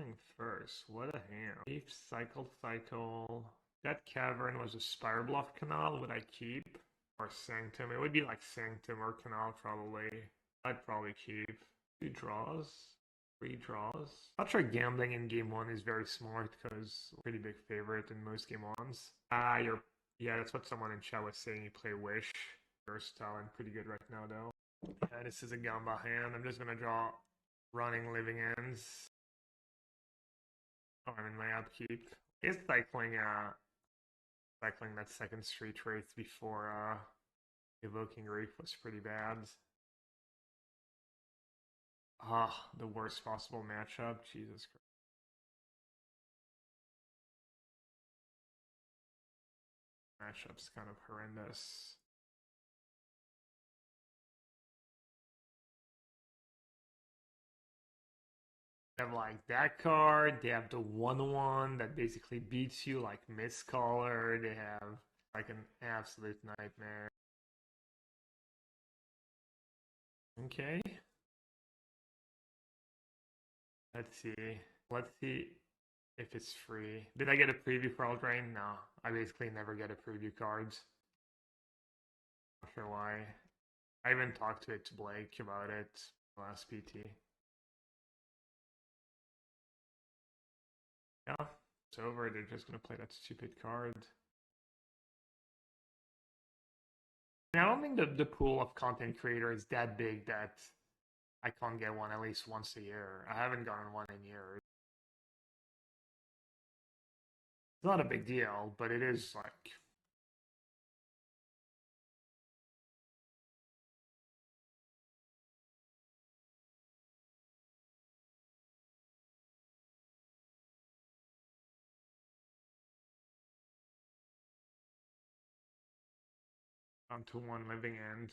playing first. What a hand. Leaf, cycle. That cavern was a Spire Bluff Canal. Would I keep? Or Sanctum? It would be like Sanctum or Canal probably. I'd probably keep. 2 draws. 3 draws. Not sure gambling in game 1 is very smart because pretty big favorite in most game 1s. Yeah, that's what someone in chat was saying. You play Wish. Versatile and pretty good right now though. Yeah, this is a Gamba hand. I'm just gonna draw running living ends. Oh, I'm in my upkeep. It's cycling that second street wraith before evoking Reef was pretty bad. The worst possible matchup. Jesus Christ. Matchup's kind of horrendous. They have like that card, they have the 1/1 that basically beats you like Mistcaller, they have like an absolute nightmare. Okay. Let's see if it's free. Did I get a preview for Eldraine? No. I basically never get a preview cards. Not sure why. I even talked to Blake about it last PT. Yeah, it's over. They're just gonna play that stupid card. And I don't think the pool of content creators is that big that I can't get one at least once a year. I haven't gotten one in years. It's not a big deal, but it is like... On to 1 living end.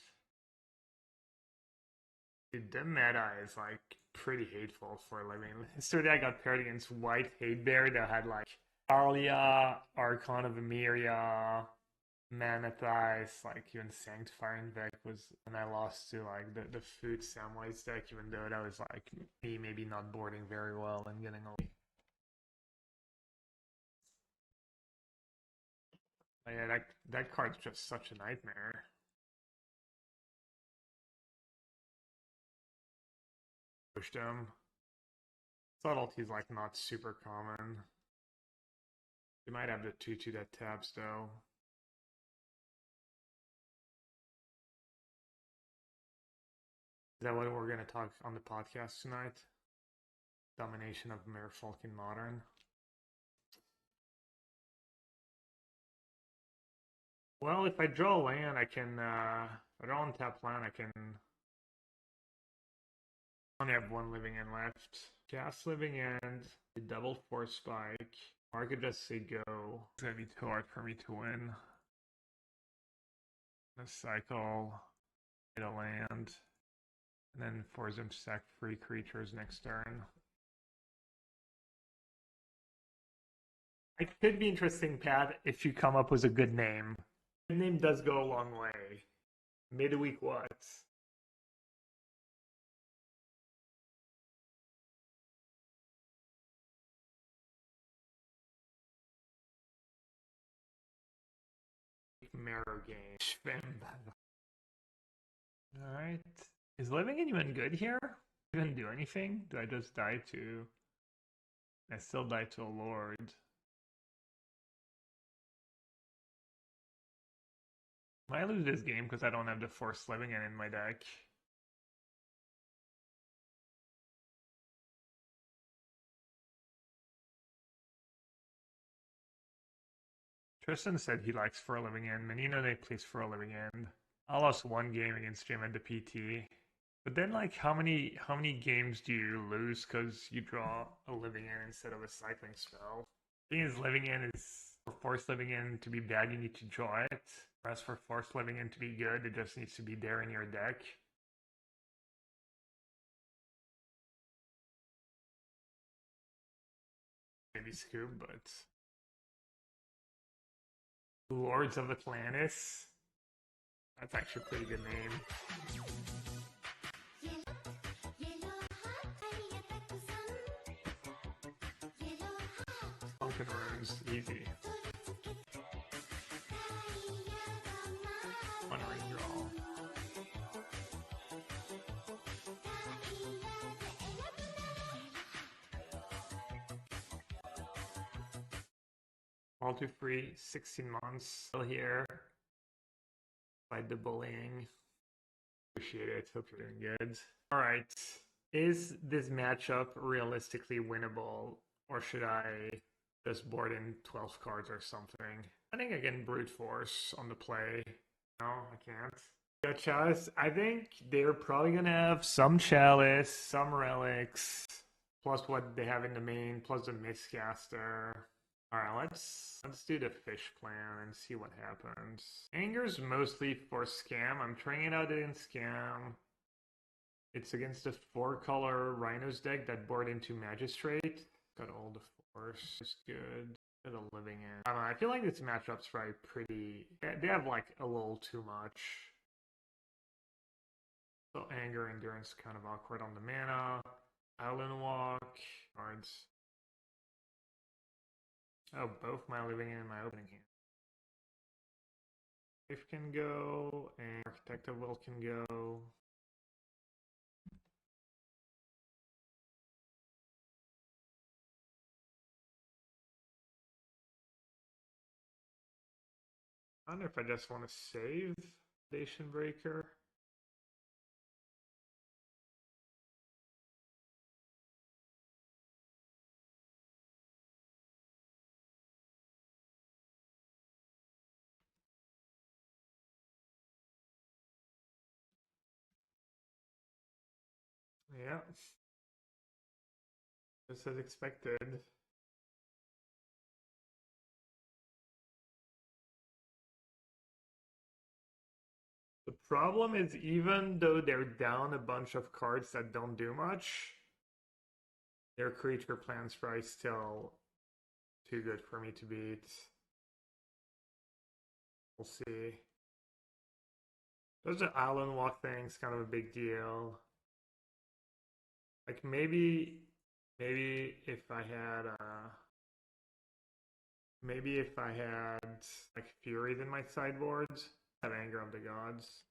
Dude, the meta is like pretty hateful for a living. Yesterday I got paired against White Hate Bear that had like Arlia, Archon of Emeria, Manathize, like even Sanctifying deck was, and I lost to like the Food Samwise deck, even though that was like me maybe not boarding very well and getting away. But yeah, that card's just such a nightmare. Pushed him. Subtlety's like not super common. You might have the 2/2 that taps though. Is that what we're going to talk on the podcast tonight? Domination of Merfolk in Modern. Well, if I draw land, I can, if I draw on tap land, I can only have 1 living end left. Cast living end, a double force spike, or I could just say go. It's going to be too hard for me to win. A cycle, hit a land, and then force him to sack 3 creatures next turn. It could be interesting, Pat, if you come up with a good name. Good name does go a long way. Midweek what? Marrow game. Alright. Is living anyone good here? Didn't do anything? Did I just die to... I still died to a lord. Might lose this game because I don't have the forced living in my deck. Tristan said he likes For a Living End. Menino they plays For a Living End. I lost 1 game against him at the PT. But then, like, how many games do you lose because you draw a living end instead of a cycling spell? The thing is, living end is for forced living end to be bad, you need to draw it. Whereas for forced living end to be good, it just needs to be there in your deck. Maybe Scoop, but Lords of Atlantis. That's actually a pretty good name. Sunken Runes, easy. One ring draw. All too free, 16 months. Still here. Fight the bullying. Appreciate it. Hope you're doing good. Alright. Is this matchup realistically winnable? Or should I just board in 12 cards or something? I think I can brute force on the play. No, I can't. Got Chalice. I think they're probably gonna have some Chalice, some relics, plus what they have in the main, plus the Mistcaster. Alright, let's do the fish plan and see what happens. Anger's mostly for scam. I'm trying it out in scam. It's against a 4-color Rhinos deck that board into Magistrate. Got all the force. It's good. Got a living in. I don't know, I feel like this matchup's probably pretty... They have like a little too much. So Anger, Endurance kind of awkward on the mana. Island Walk. Cards. Oh, both my living in and my opening hand. If can go, and Architect of Will can go. I wonder if I just want to save Foundation Breaker. Yeah. Just as expected. The problem is, even though they're down a bunch of cards that don't do much, their creature plan's probably still too good for me to beat. We'll see. There's the Island Walk thing's kind of a big deal. Like maybe if I had like Furies in my sideboards, have Anger of the Gods.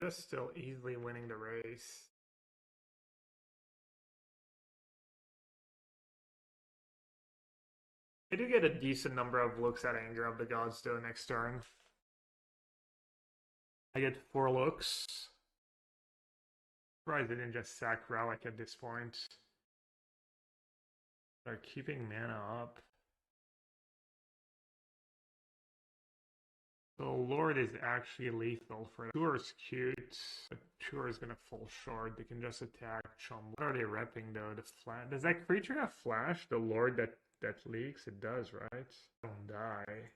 Just still easily winning the race. I do get a decent number of looks at Anger of the Gods though next turn. I get 4 looks. Surprised they didn't just sack Relic at this point. They're keeping mana up. The Lord is actually lethal for Tour is cute, but Tour is gonna fall short. They can just attack Chum. What are they repping though? The flash. Does that creature have flash? The Lord that leaks? It does, right? Don't die.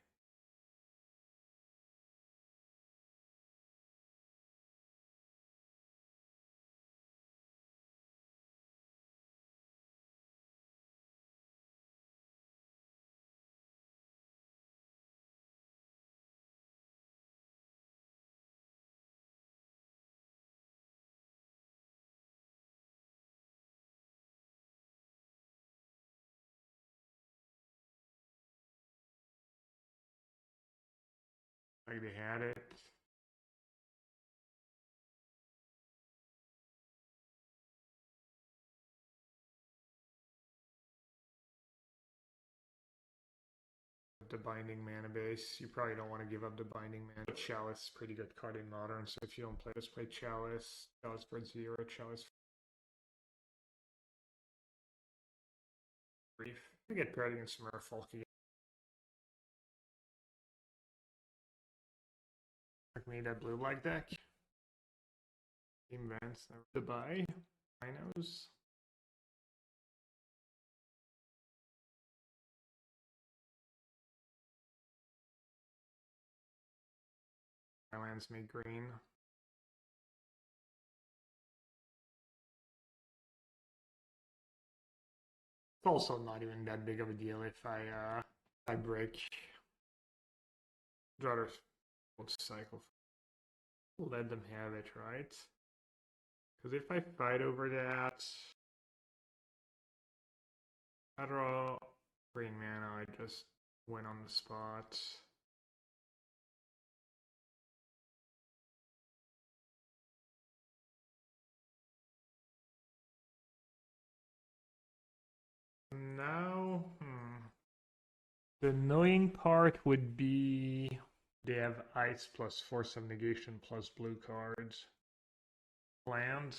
Like they had it. The Binding mana base. You probably don't want to give up the Binding mana. Chalice is a pretty good card in Modern, so if you don't play this, play Chalice. Chalice for 0, Chalice for brief. I get paired against Merfolk again. Like me, that blue-black deck. Team Vance, the buy. Rhinos. My lands make green. It's also not even that big of a deal if I I break. Rather cycle. Let them have it, right? Because if I fight over that, I draw green mana, I just win on the spot. Now, the annoying part would be they have ice plus force of negation plus blue cards. Lands?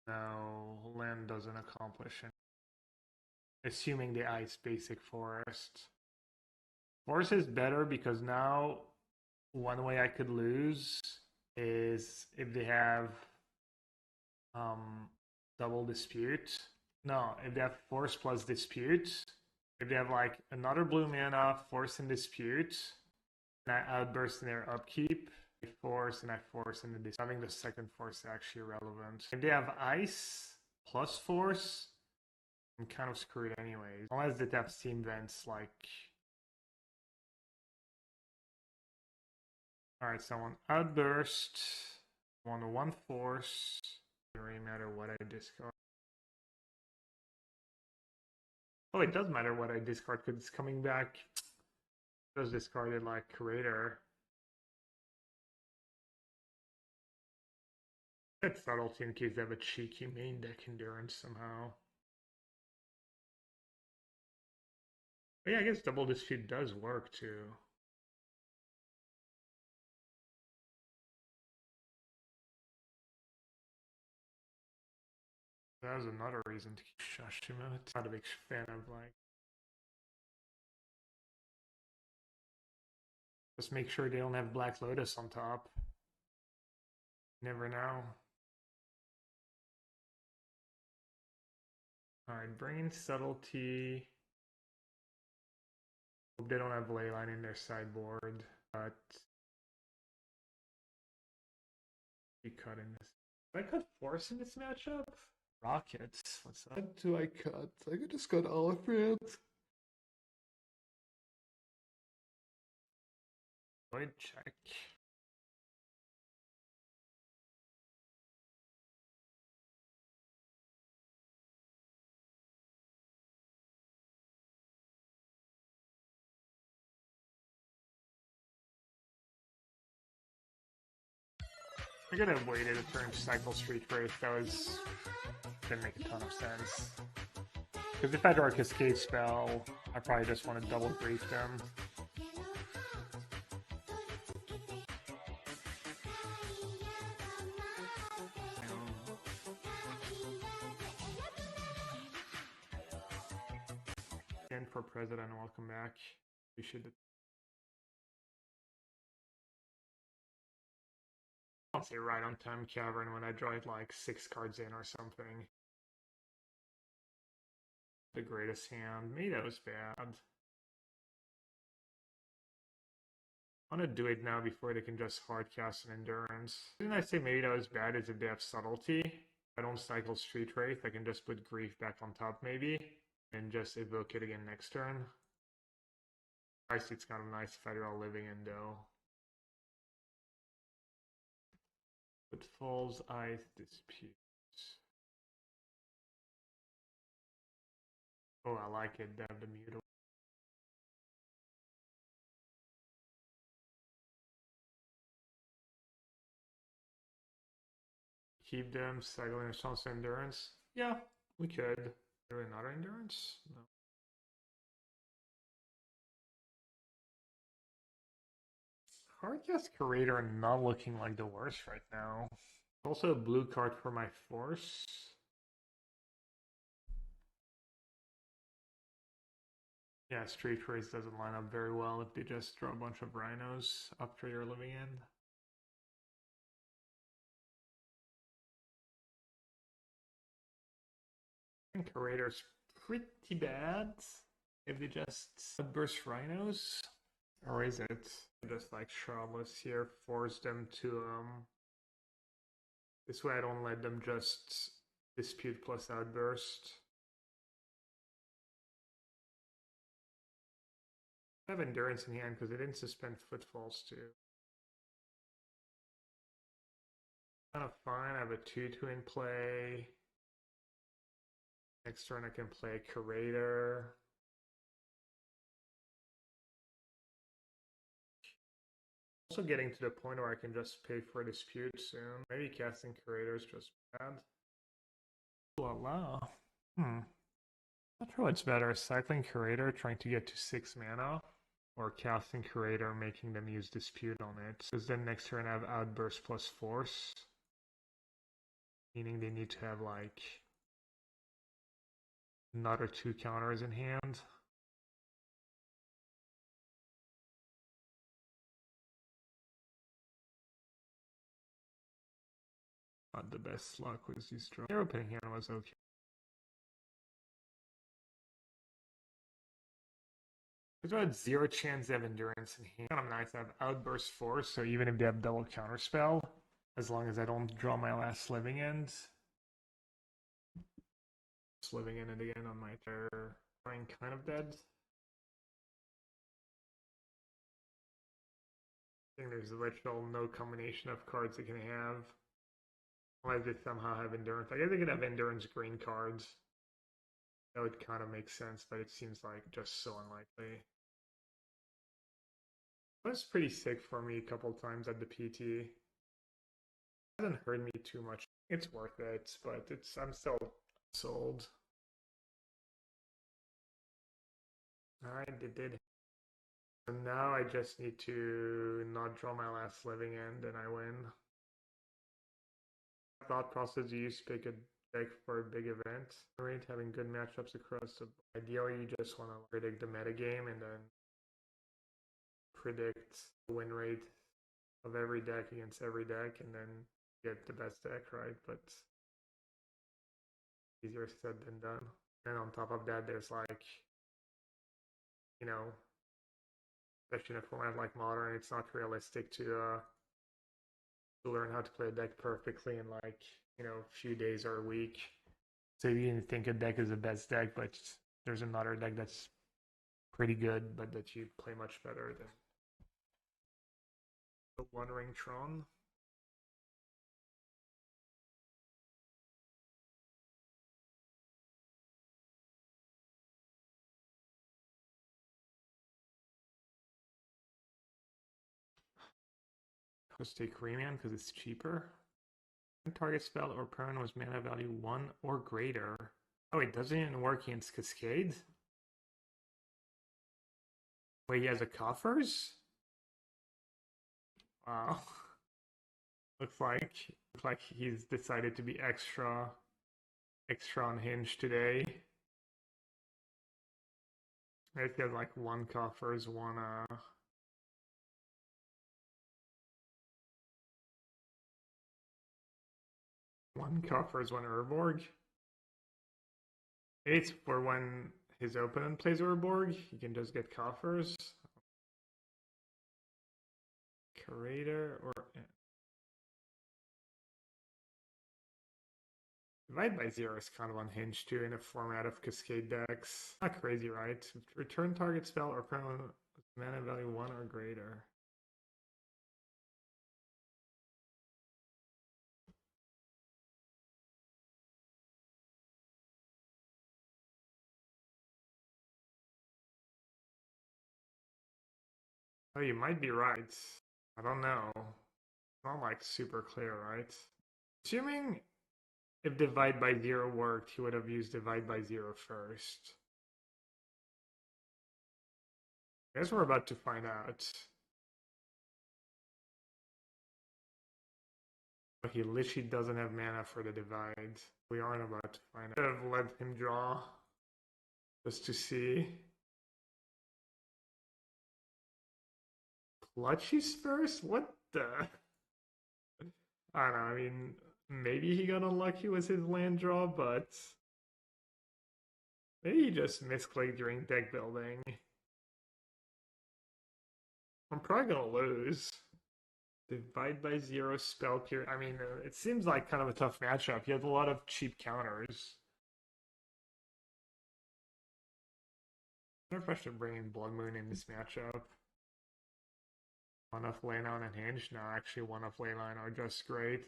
No, land doesn't accomplish anything. Assuming the ice basic forest. Forest is better because now one way I could lose is if they have double dispute. No, if they have force plus dispute. If they have like another blue mana, force and dispute, and I outburst in their upkeep, I force and I force in the dispute. Having the second force is actually relevant. If they have ice plus force, I'm kind of screwed anyways. Unless they have steam vents like. Alright, so I want outburst. I want one force. It doesn't really matter what I discard. Oh, it does matter what I discard because it's coming back. It was discarded like Curator. That's subtlety in case they have a cheeky main deck endurance somehow. But yeah, I guess double dispute does work too. That was another reason to keep Shashima. Not a big fan of like. Just make sure they don't have Black Lotus on top. Never know. Alright, Brain Subtlety. Hope they don't have Leyline in their sideboard, but be cutting this. Did I cut Force in this matchup? Rockets. What's that? What do I cut? I could just cut Oliphant. Void check. I could have waited a turn to cycle Street Wraith. Didn't make a ton of sense. Because if I draw a Cascade spell, I probably just want to double grief them. And for President, welcome back. We should. I'll say right on time Cavern when I draw it like 6 cards in or something. The greatest hand. Maybe that was bad. I want to do it now before they can just hardcast an Endurance. Didn't I say maybe that was bad is if they have Subtlety? If I don't cycle Street Wraith, I can just put Grief back on top maybe, and just evoke it again next turn. I see it's got a nice Federal Living Endo. Footfalls, Ice, Disputes. Oh, I like it. They have the Mutable. Keep them, cycling response to Endurance. Yeah, we could. Do another Endurance? No. Hardcast Curator not looking like the worst right now. Also a blue card for my Force. Yeah, Street Race doesn't line up very well if they just draw a bunch of Rhinos after you're living in. I think Curator's pretty bad if they just burst Rhinos. Or is it just like Shroudless here, force them to this way I don't let them just dispute plus outburst. I have endurance in hand because I didn't suspend footfalls too. Kind of fine. I have a 2/2 in play. Next turn I can play a Curator. Also getting to the point where I can just pay for a dispute soon. Maybe casting Curator is just bad. Voila. Not sure what's better, cycling Curator, trying to get to 6 mana, or casting Curator, making them use Dispute on it. Because then next turn I have Outburst plus Force, meaning they need to have like another 2 counters in hand. Not the best luck with these draws. Their opening hand was okay. There's about 0 chance they have endurance in hand. Kind of nice to have Outburst Force, so even if they have double counterspell, as long as I don't draw my last living end. Just living in it again on my turn, kind of dead. I think there's literally no combination of cards they can have. Unless they somehow have endurance. I guess they could have endurance green cards. That would kind of make sense, but it seems like just so unlikely. It was pretty sick for me a couple times at the PT. It hasn't hurt me too much. It's worth it, but I'm still sold. Alright, they did. So now I just need to not draw my last living end and I win. Thought process, you used to pick a deck for a big event. Right, having good matchups across the board. Ideally, you just want to predict the metagame and then predict the win rate of every deck against every deck and then get the best deck, right? But easier said than done. And on top of that, there's like, you know, especially in a format like Modern, it's not realistic to learn how to play a deck perfectly in like, you know, a few days or a week. So you can think a deck is the best deck, but there's another deck that's pretty good, but that you play much better than the One Ring Tron. Let's take Rayman because it's cheaper. Target spell or permanent was mana value 1 or greater. Oh, it doesn't even work against Cascade? Wait, he has a coffers? Wow. Looks like he's decided to be extra unhinged today. Maybe he has like 1 coffers, 1 1 coffers, 1 Urborg. It's for when his opponent plays Urborg, he can just get coffers. Curator or Divide by 0 is kind of unhinged too in a format of Cascade decks. Not crazy, right? Return target spell or permanent mana value 1 or greater. Oh, you might be right. I don't know. It's not like super clear, right? Assuming if divide by 0 worked, he would have used divide by 0 first. I guess we're about to find out. But he literally doesn't have mana for the divide. We aren't about to find out. I have let him draw just to see. Clutchies first? What the? I don't know, I mean, maybe he got unlucky with his land draw, but maybe he just misclicked during deck building. I'm probably gonna lose. Divide by 0 spell period. I mean, it seems like kind of a tough matchup. He has a lot of cheap counters. I wonder if I should bring in Blood Moon in this matchup. One off Leyline and Hinge? No, actually one off Leyline are just great.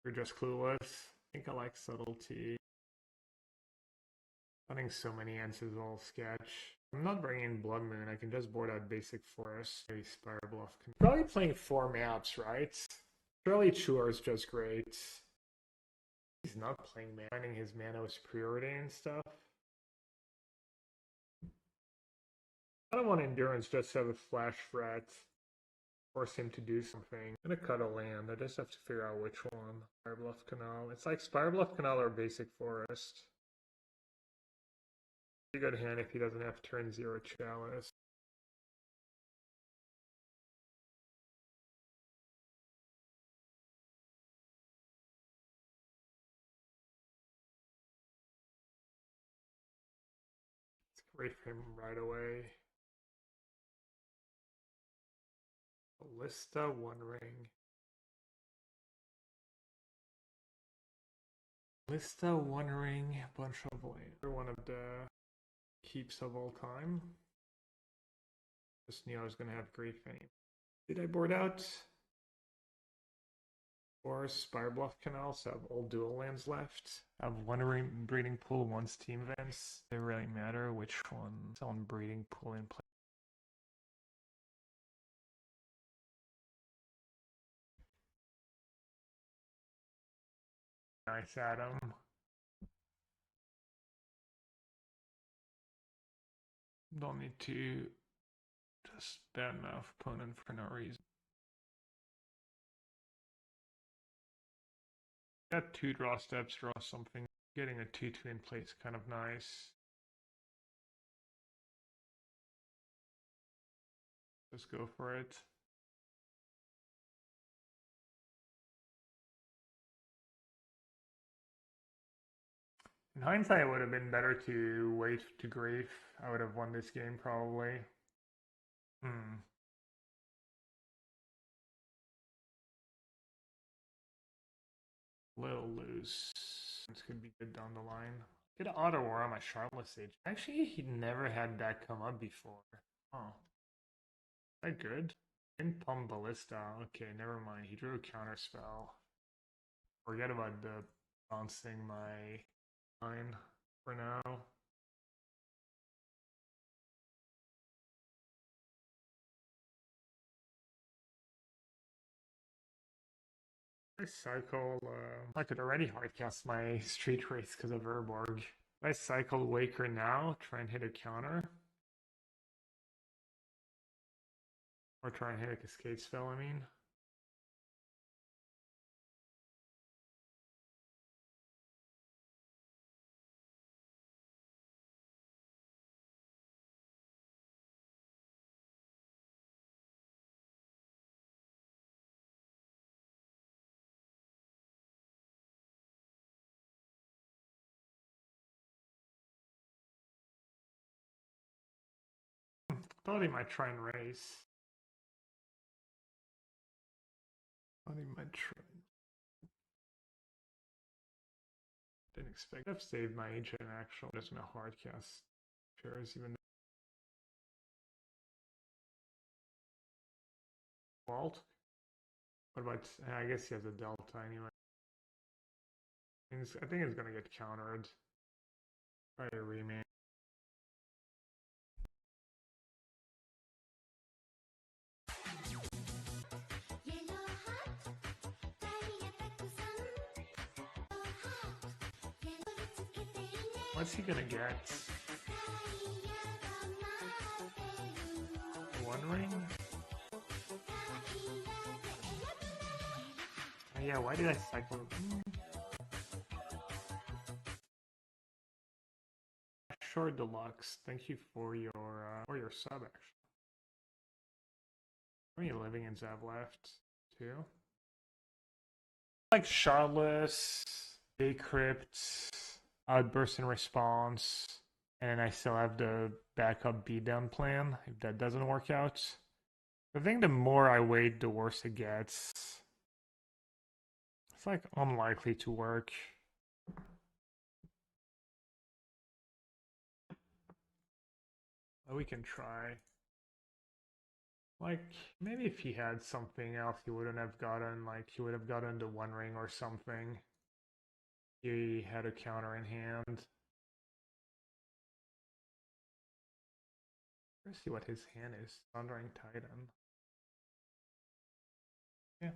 They're just clueless. I think I like Subtlety. Running so many ends is all sketch. I'm not bringing in Blood Moon. I can just board out basic forest. Maybe Spire Bluff. Probably playing 4 maps, right? Surely Chur is just great. He's not playing mana. Finding his mana with superiority and stuff. I don't want Endurance just to have a flash threat. Force him to do something. I'm gonna cut a land. I just have to figure out which one. Spire Bluff Canal. It's like Spire Bluff Canal or basic forest. Pretty good hand if he doesn't have turn 0 Chalice. It's great for him right away. Ballista, One Ring. Ballista, One Ring, bunch of land. They're one of the keeps of all time. Just knew I was gonna have great fame. Did I board out? Or Spire Bluff Canal, so I have all dual lands left. I have one breeding pool, one steam events. They really matter which one. On breeding pool in play. Nice, Adam. Don't need to just badmouth opponent for no reason. Got 2 draw steps, draw something. Getting a 2-2 in play is kind of nice. Just go for it. In hindsight, it would have been better to wait to grief. I would have won this game probably. Little loose. This could be good down the line. Get an auto war on my Charlotte Sage. Actually, he never had that come up before. Oh. Is that good? In Pump Ballista. Okay, never mind. He drew a counter spell. Forget about the bouncing my line for now. I cycle, I could already hardcast my Street Race because of Urborg. If I cycle Waker now, try and hit a counter. Or try and hit a Cascade spell, I mean. Thought he might try and race. Thought he might try. Didn't expect. I've saved my agent actually. Just gonna hardcast shares even. Walt. What about? I guess he has a delta anyway. I think it's gonna get countered by a reman. What's he gonna get? One ring? Oh, yeah, why did I cycle? Short Deluxe, thank you for your sub actually. How many living ends have left? 2? Like Charless, Decrypt, Outburst and Response, and I still have the backup beatdown plan if that doesn't work out. I think the more I wait, the worse it gets. It's like unlikely to work. But we can try. Like, maybe if he had something else, he wouldn't have gotten, like, he would have gotten the One Ring or something. He had a counter in hand. Let's see what his hand is. Thundering Titan. Yeah.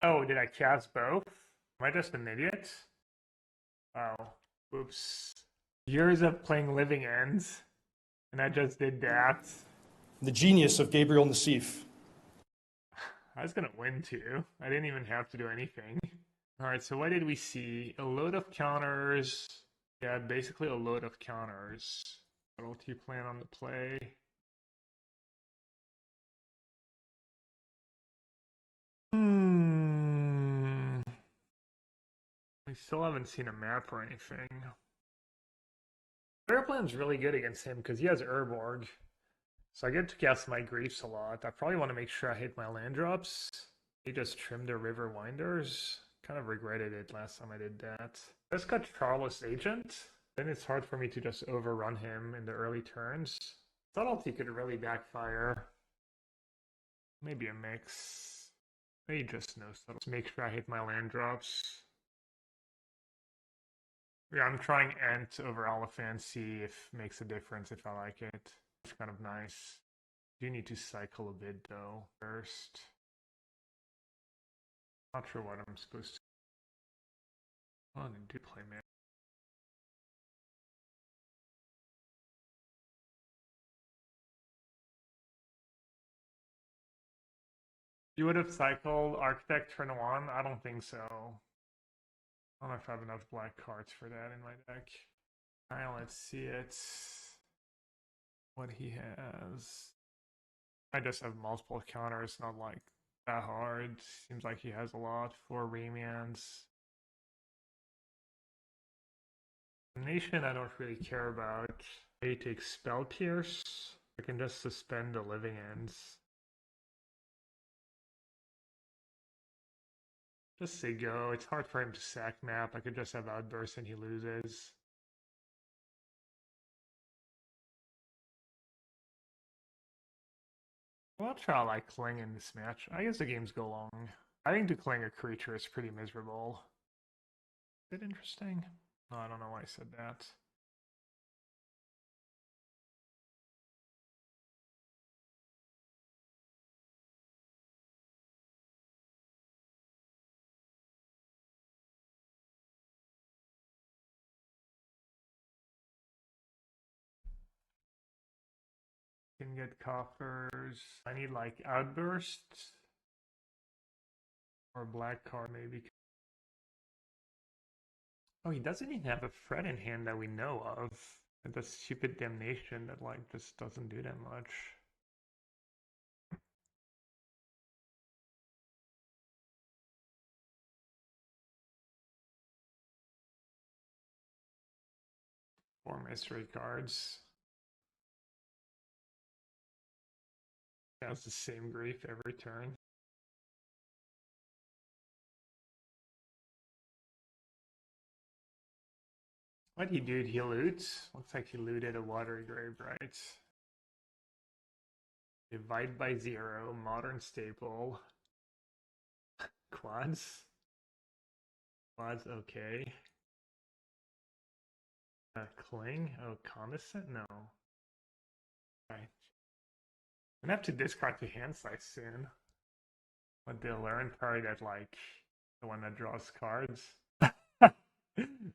Oh, did I cast both? Am I just an idiot? Oh, oops. Years of playing Living Ends, and I just did that. The genius of Gabriel Nassif. I was gonna win too. I didn't even have to do anything. Alright, so what did we see? A load of counters. Yeah, basically a load of counters. Subtlety plan on the play. We still haven't seen a map or anything. Player plan's really good against him because he has Urborg. So I get to cast my Griefs a lot. I probably want to make sure I hit my land drops. He just trimmed the River Winders. Kind of regretted it last time I did that. Just got Charles Agent. Then it's hard for me to just overrun him in the early turns. Subtlety could really backfire. Maybe a mix. Maybe just no subtlety. Make sure I hit my land drops. Yeah, I'm trying Ent over Elephant, see if it makes a difference if I like it. It's kind of nice. Do need to cycle a bit though first. Not sure what I'm supposed to. Oh, they do play man. You would have cycled Architect turn 1? I don't think so. I don't know if I have enough black cards for that in my deck. Alright, let's see it. What he has. I just have multiple counters, not like that hard. Seems like he has a lot. 4 remands. Nation I don't really care about. He takes Spell Pierce. I can just suspend the Living Ends. Just say go. It's hard for him to sack map. I could just have Outburst and he loses. Well, I'll try like Cling in this match. I guess the games go long. I think to Cling a creature is pretty miserable. Is it interesting? No, I don't know why I said that. Can get coffers. I need like Outburst. Or black card maybe. Oh, he doesn't even have a threat in hand that we know of. And the stupid Damnation that like just doesn't do that much. Four mystery cards. That's the same grief every turn. What he did, he loot. Looks like he looted a watery grave, right? Divide by 0, modern staple. Quads. Quads, okay. Cling? Oh, Condescent? No. Right. I'm gonna have to discard the hand size soon. But the learn card that like the one that draws cards.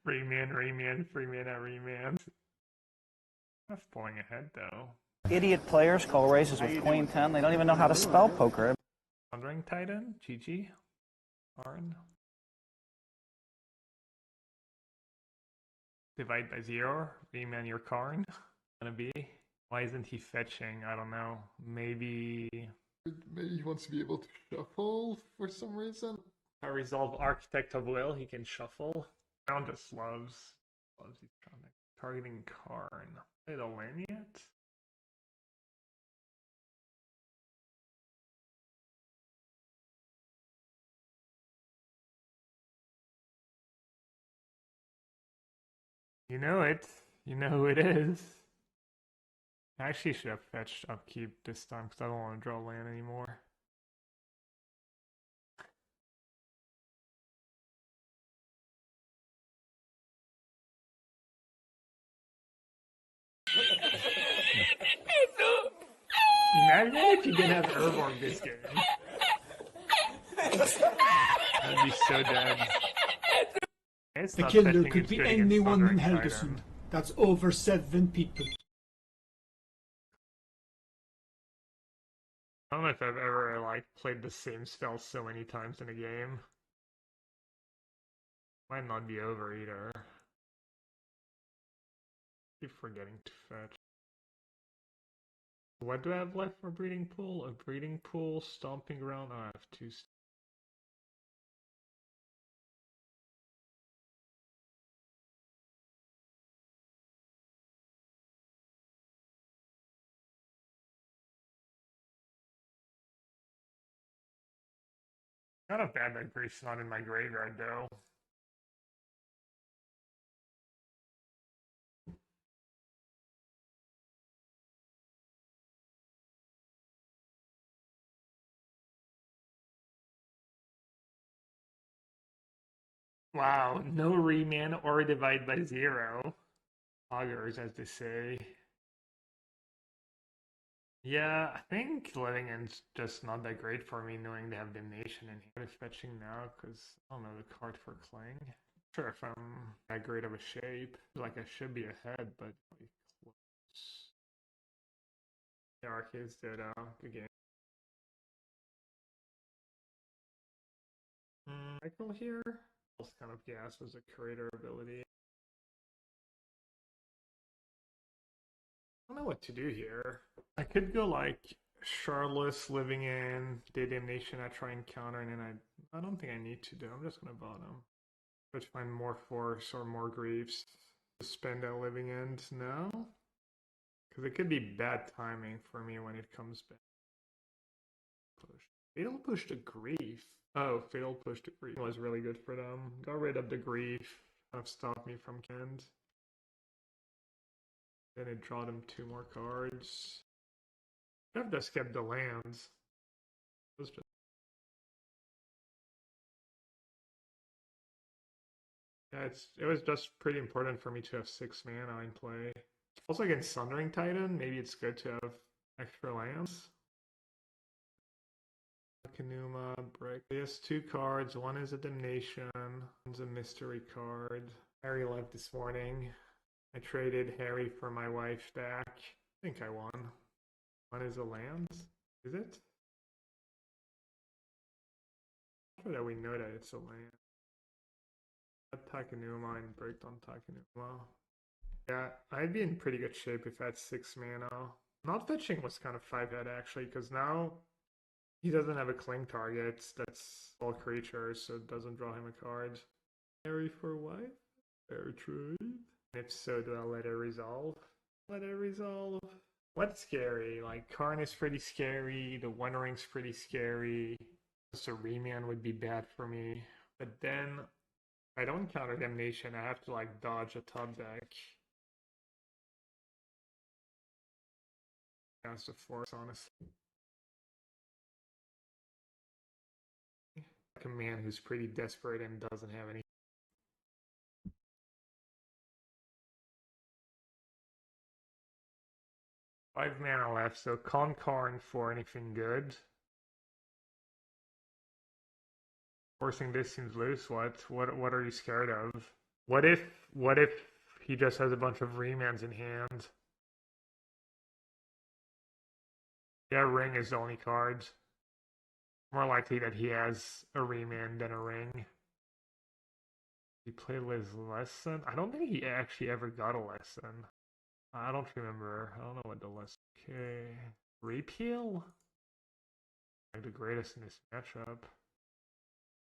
Remand, free mana, remand. That's pulling ahead though. Idiot players call races with Queen 10. They don't even know how to spell poker. Thundering Titan, GG. Arn. Divide by 0, remand your Karn. Gonna be. Why isn't he fetching? I don't know. Maybe he wants to be able to shuffle for some reason. I resolve Architect of Will, he can shuffle. Brown just loves these targeting Karn. Play the land yet? You know it. You know who it is. I actually should have fetched upkeep this time because I don't want to draw land anymore. Imagine if you didn't have Urborg this game. I'd be so dead. It's The not killer fetching could as be good against anyone in Thundering Helgesund. Titan. That's over 7 people. I don't know if I've ever like played the same spell so many times in a game. Might not be over either. Keep forgetting to fetch. What do I have left for breeding pool? A breeding pool, stomping ground. Oh, I have 2. Not a bad that Grief's not in my graveyard though. Wow, no reman or divide by 0. Augurs, as they say. Yeah, I think living in's just not that great for me, knowing they have Damnation in here. Fetching now, because I don't know the card for Cling. Not sure if I'm that great of a shape. Like I should be ahead, but like close. The Arcade's dead out. Good game. Cycle here. This kind of gas was a creator ability. I don't know what to do here. I could go like Charlotte's living in, Day Damnation, I try and counter, and then I don't think I need to do. I'm just gonna bottom. But find more force or more griefs to spend at living end now. Because it could be bad timing for me when it comes back. Push. Fatal push to grief. Oh, fatal push to grief was really good for them. Got rid of the grief. Kind of stopped me from Kend. Then it draw them 2 more cards. I've just kept the lands. It was just yeah, it was just pretty important for me to have 6 mana in play. Also against Sundering Titan, maybe it's good to have extra lands. Kanuma, break. He has 2 cards. One is a Damnation, one's a mystery card. Harry left this morning. I traded Harry for my wife's back. I think I won. One is a land. Is it? I'm sure that we know that it's a land. Takenuma and break on Takenuma. Yeah, I'd be in pretty good shape if I had 6 mana. Not fetching was kind of 5-head actually, because now he doesn't have a cling target that's all creatures, so it doesn't draw him a card. Harry for wife? Fair trade. If so, do I let it resolve? Let it resolve. What's scary? Like, Karn is pretty scary, the One Ring's pretty scary. Just a reman would be bad for me. But then, if I don't counter Damnation, I have to, like, dodge a top deck. That's the force, honestly. Like a man who's pretty desperate and doesn't have any. Five mana left, so con Karn for anything good. Forcing this seems loose. What are you scared of? What if he just has a bunch of remans in hand? Yeah, ring is the only card. More likely that he has a remand than a ring. He played his lesson. I don't think he actually ever got a lesson. I don't remember. I don't know what the lesson. Okay, repeal. Like the greatest in this matchup.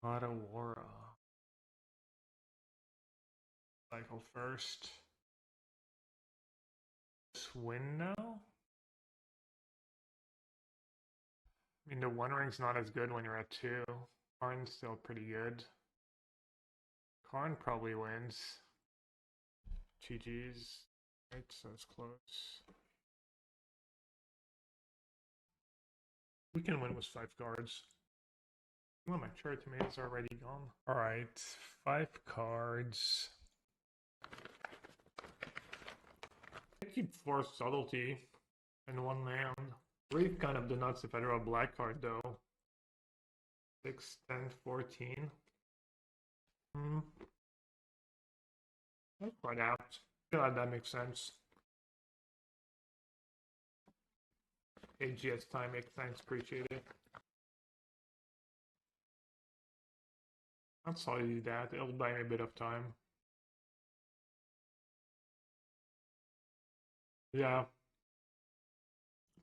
LOTR. Cycle first. Swin now. I mean, the One Ring's not as good when you're at 2. Karn's still pretty good. Karn probably wins. GG's. Right, so it's close. We can win with 5 cards. Well, my cherry tomatoes are already gone. Alright, 5 cards. I keep 4 subtlety and 1 land. 3 kind of the nuts if I draw a black card though. 6, 10, 14. That's quite apt. I feel like that makes sense. AGS timing, thanks, appreciate it. I'll solve you that, it'll buy me a bit of time. Yeah.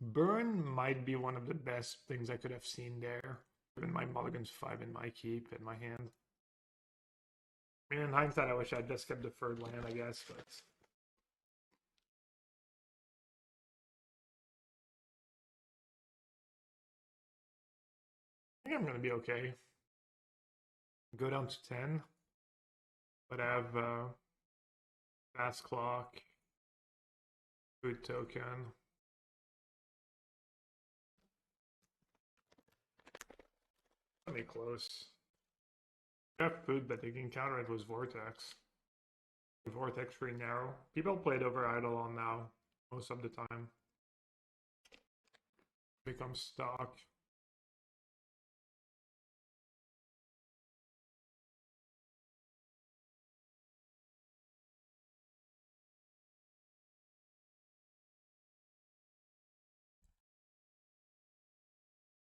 Burn might be one of the best things I could have seen there. Given my mulligan's 5 in my keep in my hand. I mean, in hindsight, I wish I'd just kept the 3rd land, I guess, but... I think I'm gonna be okay. Go down to 10. But I have fast clock, food token. Let me close. I have food, but they can counter it with Vortex. Vortex pretty narrow. People played over Eidolon now, most of the time. Becomes stock.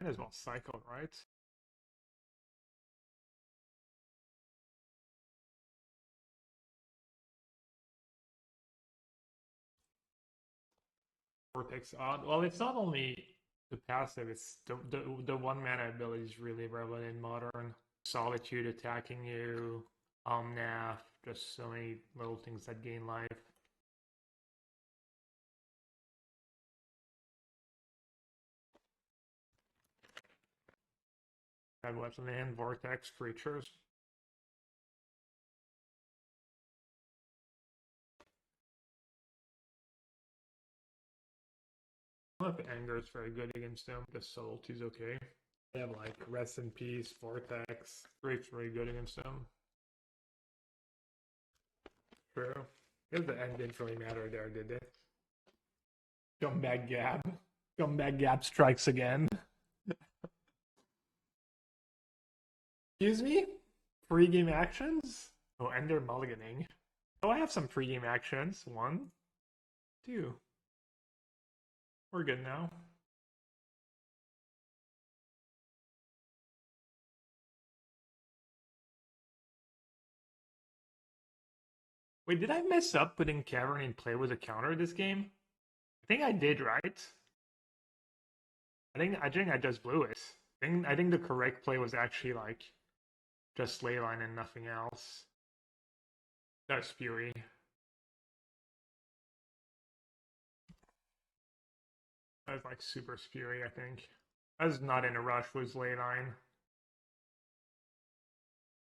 Might as well cycle, right? Vortex odd. Well, it's not only the passive, it's the 1 mana ability is really relevant in Modern. Solitude attacking you, Omnath, just so many little things that gain life. Bad weapon and Vortex creatures. I don't know if Anger is very good against them. The Subtlety's okay. They have like Rest in Peace, Vortex. Great's really good against them. True. Because the end didn't really matter there, did it? Scumbag Gab. Scumbag Gab strikes again. Excuse me? Pre-game actions? Oh, and they're mulliganing. Oh, I have some pre-game actions. 1, 2. We're good now. Wait, did I mess up putting Cavern in play with a counter this game? I think I did, right? I think I just blew it. I think the correct play was actually like just Leyline and nothing else. That's Fury. That was like super Fury, I think. I was not in a rush with Leyline.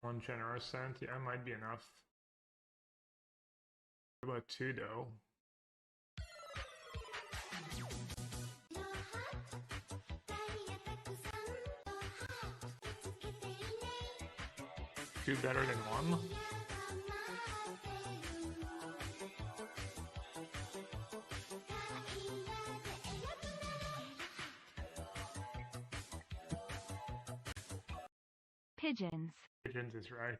1 generous cent, yeah, might be enough. What about 2 though? Two better than 1? Pigeons. Pigeons is right.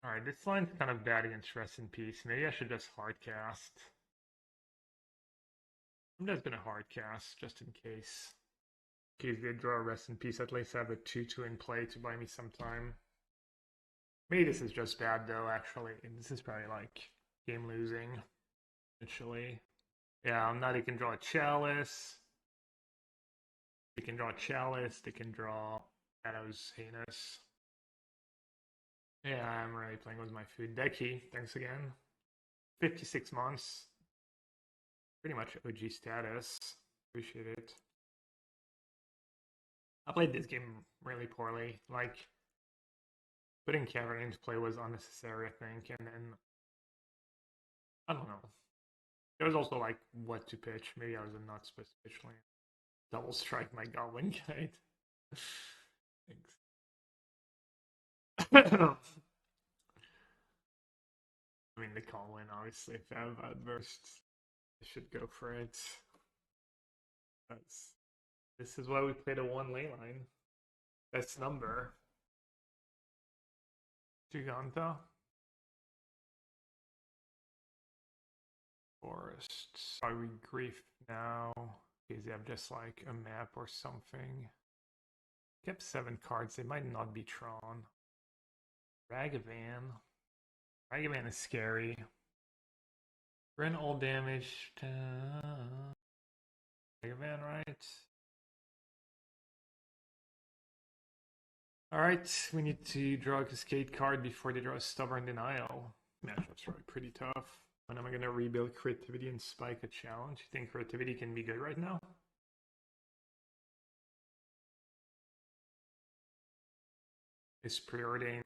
Alright, this line's kind of bad against Rest in Peace. Maybe I should just hardcast. I'm just gonna hardcast, just in case. In case they draw a Rest in Peace, at least I have a 2/2 in play to buy me some time. Maybe this is just bad though, actually. This is probably like game losing, actually. Yeah, now they can draw a Chalice. They can draw a Chalice, they can draw Shadows Heinous. Yeah, I'm really playing with my food. Decky, thanks again. 56 months. Pretty much OG status. Appreciate it. I played this game really poorly. Like, putting Cavern into play was unnecessary, I think, and then I don't know. There was also like what to pitch. Maybe I was not supposed to pitch land. Double strike my Goblin Guide. Thanks. I mean, they can't win, obviously. If they have outbursts, they should go for it. This is why we played a 1 ley line. Best number. Giganta. Forest. Are we grief now? Because they have just like a map or something. Kept 7 cards. They might not be Tron. Ragavan. Ragavan is scary. Run all damage. Ragavan, right? Alright, we need to draw a Cascade card before they draw a Stubborn Denial. Matchup's probably pretty tough. When am I going to rebuild Creativity and spike a challenge? You think Creativity can be good right now? Is preordain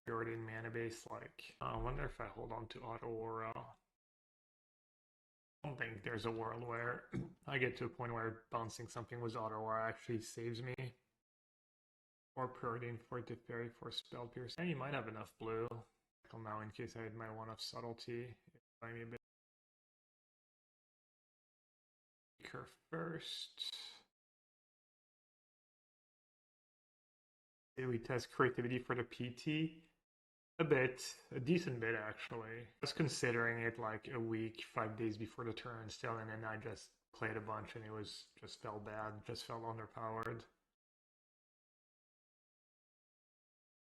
mana base like... I wonder if I hold on to Auto Aura. I don't think there's a world where I get to a point where bouncing something with Auto Aura actually saves me. Or preordain for Teferi for Spell Pierce. And you might have enough blue. Now in case I had my one of Subtlety. Buy me a bit. Her first. Did we test Creativity for the PT? A bit. A decent bit, actually. I was considering it like a week, 5 days before the turn still, and then I just played a bunch and it was just felt bad, just felt underpowered.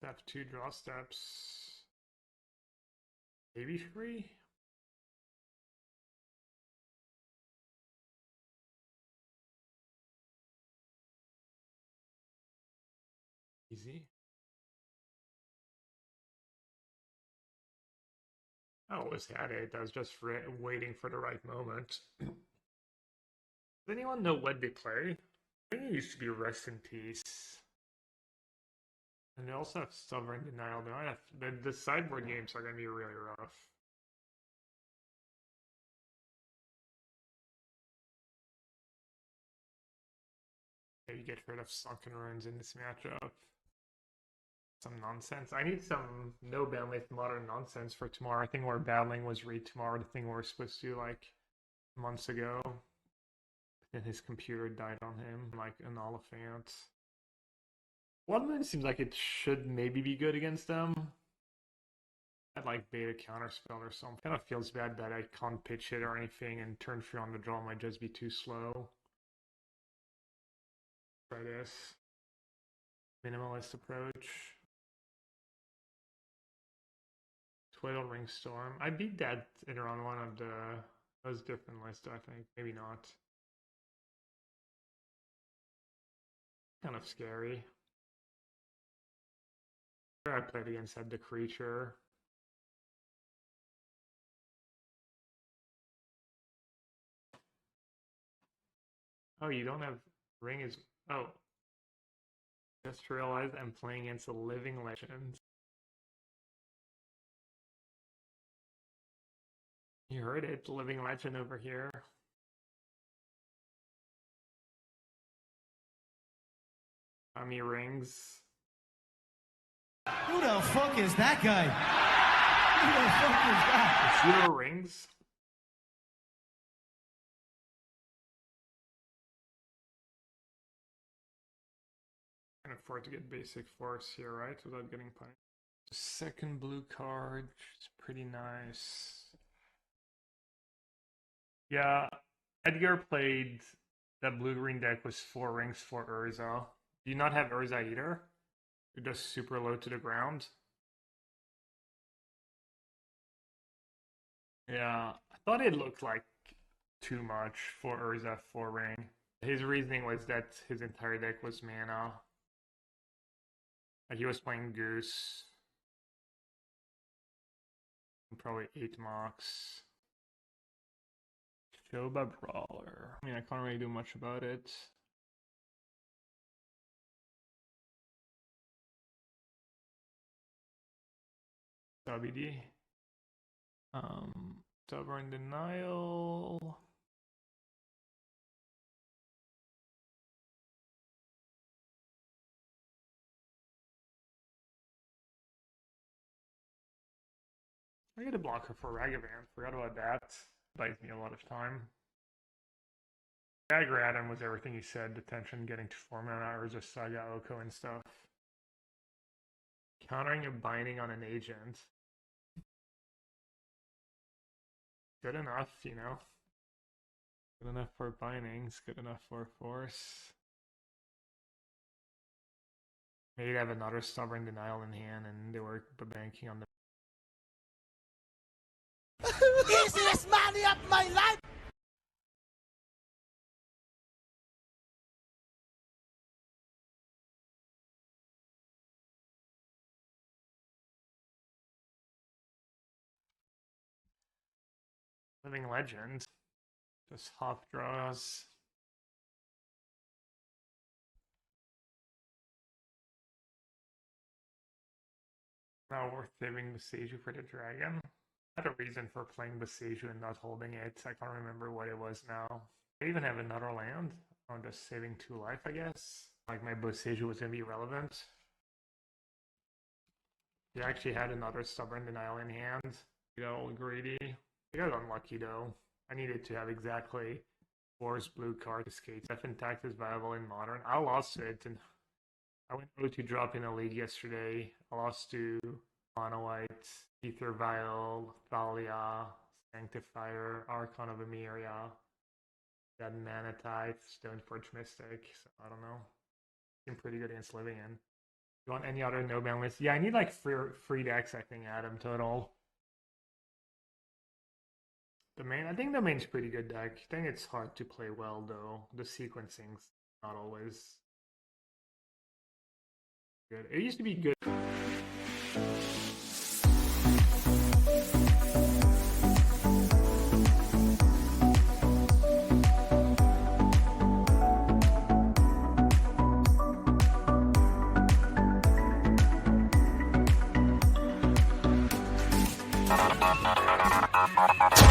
Step 2 draw steps. Maybe 3? Easy. I always had it. I was just waiting for the right moment. Does anyone know what they play? I think it used to be Rest in Peace. And they also have Stubborn Denial. The sideboard games are going to be really rough. Maybe get rid of Sunken Ruins in this matchup. Some nonsense. I need some no bandwidth modern nonsense for tomorrow. I think we're battling was read tomorrow, the thing we were supposed to do like months ago. Then his computer died on him, like an Oliphant. Blood Moon seems like it should maybe be good against them. I'd like beta counterspell or something. Kind of feels bad that I can't pitch it or anything, and turn 3 on the draw might just be too slow. Try this. Minimalist approach. Twiddle Ring Storm. I beat that in around one of those different lists, I think. Maybe not. Kind of scary. I played against had the creature. Oh, you don't have ring is oh. Just realized I'm playing against a living legend. You heard it, living legend over here. How many rings? Who the fuck is that guy? Who the fuck is that? 0 rings? I can afford to get basic force here, right? Without getting punished. Second blue card, it's pretty nice. Yeah, Edgar played that blue-green deck was 4 rings for Urza. Do you not have Urza either? You're just super low to the ground. Yeah, I thought it looked like too much for Urza 4 ring. His reasoning was that his entire deck was mana. Like he was playing Goose. Probably 8 mocks. Shoba Brawler. I mean, I can't really do much about it. WD. Stubborn Denial. I get a blocker for Ragavan. Forgot about that. Buys me a lot of time. Dagger Adam was everything he said. Detention, getting to 4 mana, Urza Saga, Oko, and stuff. Countering a binding on an agent. Good enough, you know. Good enough for bindings, good enough for force. Maybe have another Stubborn Denial in hand and they were banking on the Easiest money of my life! Living Legend. Just hop draws. Not worth saving Boseiju for the dragon. I had a reason for playing Boseiju and not holding it. I can't remember what it was now. I even have another land. I'm just saving 2 life, I guess. Like my Boseiju was gonna be relevant. He actually had another Stubborn Denial in hand. He got all greedy. I got unlucky though. I needed to have exactly 4 blue card escapes. F intact is viable in modern. I lost it and I went 0-2 drop in a league yesterday. I lost to Mono White, Ether Vial, Thalia, Sanctifier, Archon of Emeria, that Mana Type, Stoneforge Mystic. So I don't know. Seemed pretty good against Living In. You want any other no ban list? Yeah, I need like free decks, I think, Adam, total. The main, I think the main's pretty good deck. I think it's hard to play well though. The sequencing's not always good. It used to be good. You